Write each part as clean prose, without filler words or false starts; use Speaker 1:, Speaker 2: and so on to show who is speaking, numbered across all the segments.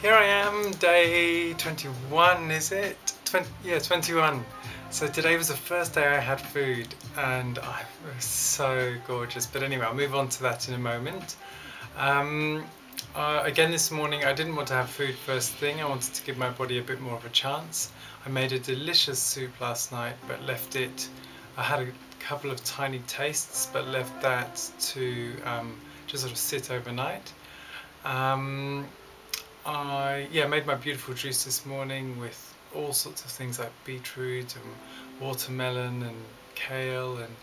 Speaker 1: Here I am, day 21, is it? 21. So today was the first day I had food and it was so gorgeous. But anyway, I'll move on to that in a moment. Again this morning I didn't want to have food first thing. I wanted to give my body a bit more of a chance. I made a delicious soup last night but left it, I had a couple of tiny tastes but left that to just sort of sit overnight. I made my beautiful juice this morning with all sorts of things like beetroot and watermelon and kale and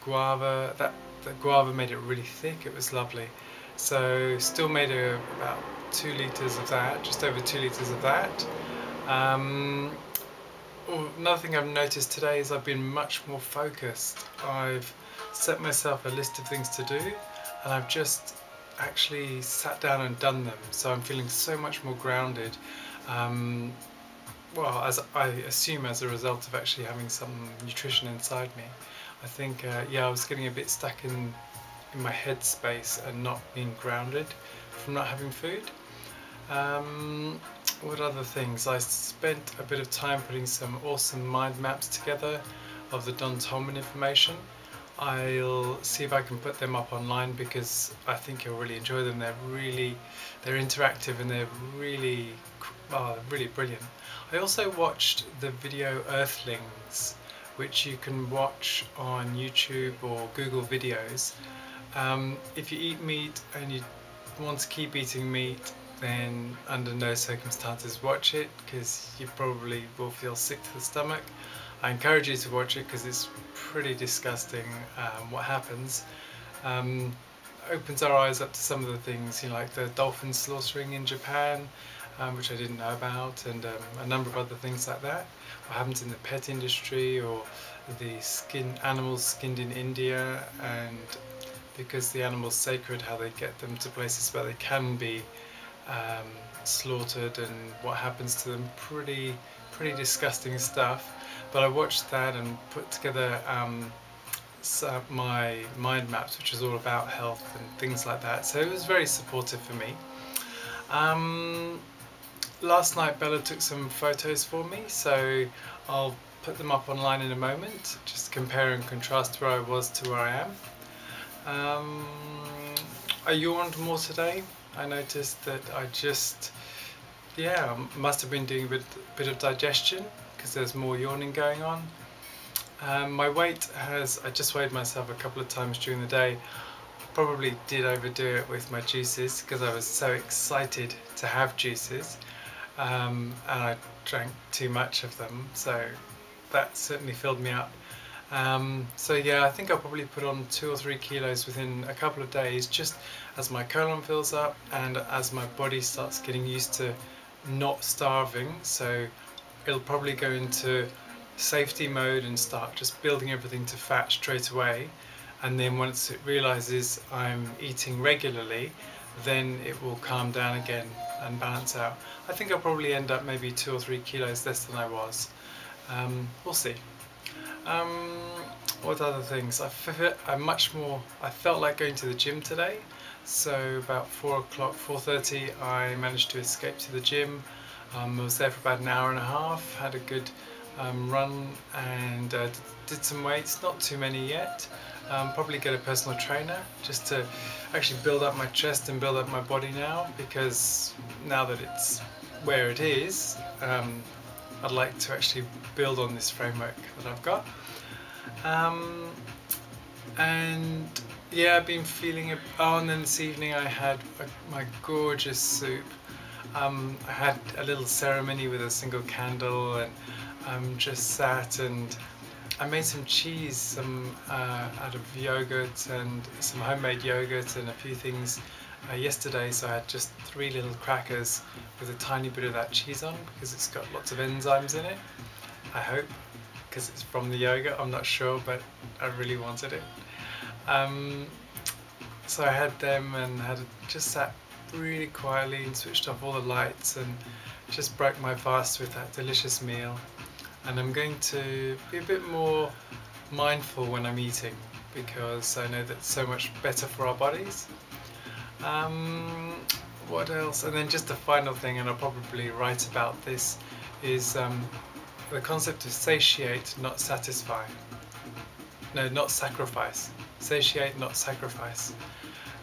Speaker 1: guava. The guava made it really thick, it was lovely. So still made about 2 litres of that, just over 2 litres of that. Another thing I've noticed today is I've been much more focused. I've set myself a list of things to do and I've just actually sat down and done them, so I'm feeling so much more grounded, well, as I assume as a result of actually having some nutrition inside me. I think I was getting a bit stuck in my head space and not being grounded from not having food. What other things? I spent a bit of time putting some awesome mind maps together of the Don Tolman information. I'll see if I can put them up online because I think you'll really enjoy them. They're interactive and they're really brilliant. I also watched the video Earthlings, which you can watch on YouTube or Google videos. If you eat meat and you want to keep eating meat, then under no circumstances watch it because you probably will feel sick to the stomach. I encourage you to watch it because it's pretty disgusting what happens. Opens our eyes up to some of the things, like the dolphin slaughtering in Japan, which I didn't know about, and a number of other things like that. What happens in the pet industry, or the animals skinned in India, and because the animal's sacred, how they get them to places where they can be slaughtered and what happens to them. Pretty disgusting stuff. But I watched that and put together my mind maps, which is all about health and things like that. So it was very supportive for me. Last night Bella took some photos for me, so I'll put them up online in a moment, just compare and contrast where I was to where I am. I yawned more today. I noticed that I just, must have been doing a bit of digestion because there's more yawning going on. My weight I just weighed myself a couple of times during the day. Probably did overdo it with my juices because I was so excited to have juices, and I drank too much of them, so that certainly filled me up. I think I'll probably put on 2 or 3 kilos within a couple of days, just as my colon fills up and as my body starts getting used to not starving. So it'll probably go into safety mode and start just building everything to fat straight away, and then once it realizes I'm eating regularly, then it will calm down again and balance out. I think I'll probably end up maybe 2 or 3 kilos less than I was. We'll see. What other things? I felt like going to the gym today, so about 4 o'clock, 4:30 I managed to escape to the gym. I was there for about an hour and a half, had a good run and did some weights, not too many yet. Probably get a personal trainer just to actually build up my chest and build up my body now, because now that it's where it is, I'd like to actually build on this framework that I've got. I've been feeling it. And then this evening I had my gorgeous soup. I had a little ceremony with a single candle and just sat, and I made some cheese out of yogurt and some homemade yogurt and a few things yesterday, so I had just 3 little crackers with a tiny bit of that cheese on because it's got lots of enzymes in it, I hope, because it's from the yogurt. I'm not sure, but I really wanted it. So I had them and just sat really quietly and switched off all the lights and just broke my fast with that delicious meal. And I'm going to be a bit more mindful when I'm eating because I know that's so much better for our bodies. what else? And then just the final thing, and I'll probably write about this, is the concept of satiate, not satisfy. No, not sacrifice. Satiate, not sacrifice.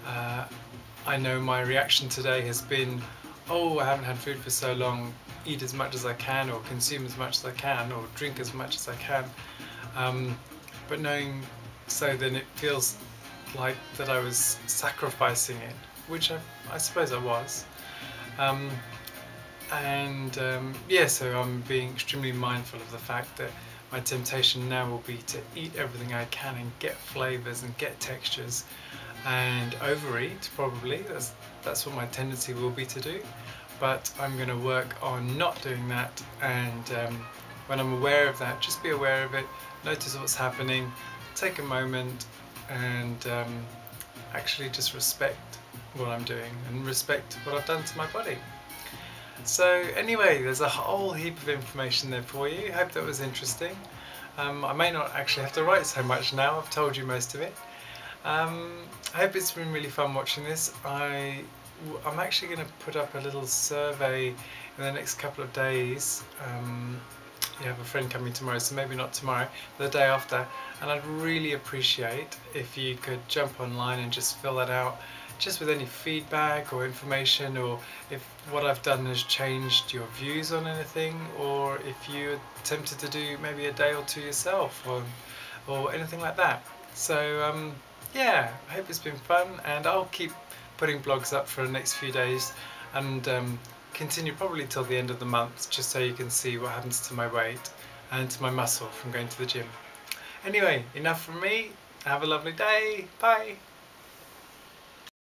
Speaker 1: I know my reaction today has been, oh, I haven't had food for so long, eat as much as I can, or consume as much as I can, or drink as much as I can. But knowing so, then it feels like that I was sacrificing it, which I suppose I was. Yeah, so I'm being extremely mindful of the fact that my temptation now will be to eat everything I can and get flavours and get textures and overeat, probably. That's what my tendency will be to do. But I'm going to work on not doing that, and when I'm aware of that, just be aware of it, notice what's happening, take a moment and actually just respect what I'm doing and respect what I've done to my body. So anyway, there's a whole heap of information there for you. Hope that was interesting. I may not actually have to write so much now, I've told you most of it. I hope it's been really fun watching this. I'm actually going to put up a little survey in the next couple of days. You have a friend coming tomorrow, so maybe not tomorrow, the day after, and I'd really appreciate if you could jump online and just fill that out, just with any feedback or information, or if what I've done has changed your views on anything, or if you're tempted to do maybe a day or two yourself, or anything like that. So yeah, I hope it's been fun, and I'll keep putting blogs up for the next few days, and continue probably till the end of the month, just so you can see what happens to my weight and to my muscle from going to the gym. Anyway, enough from me. Have a lovely day. Bye.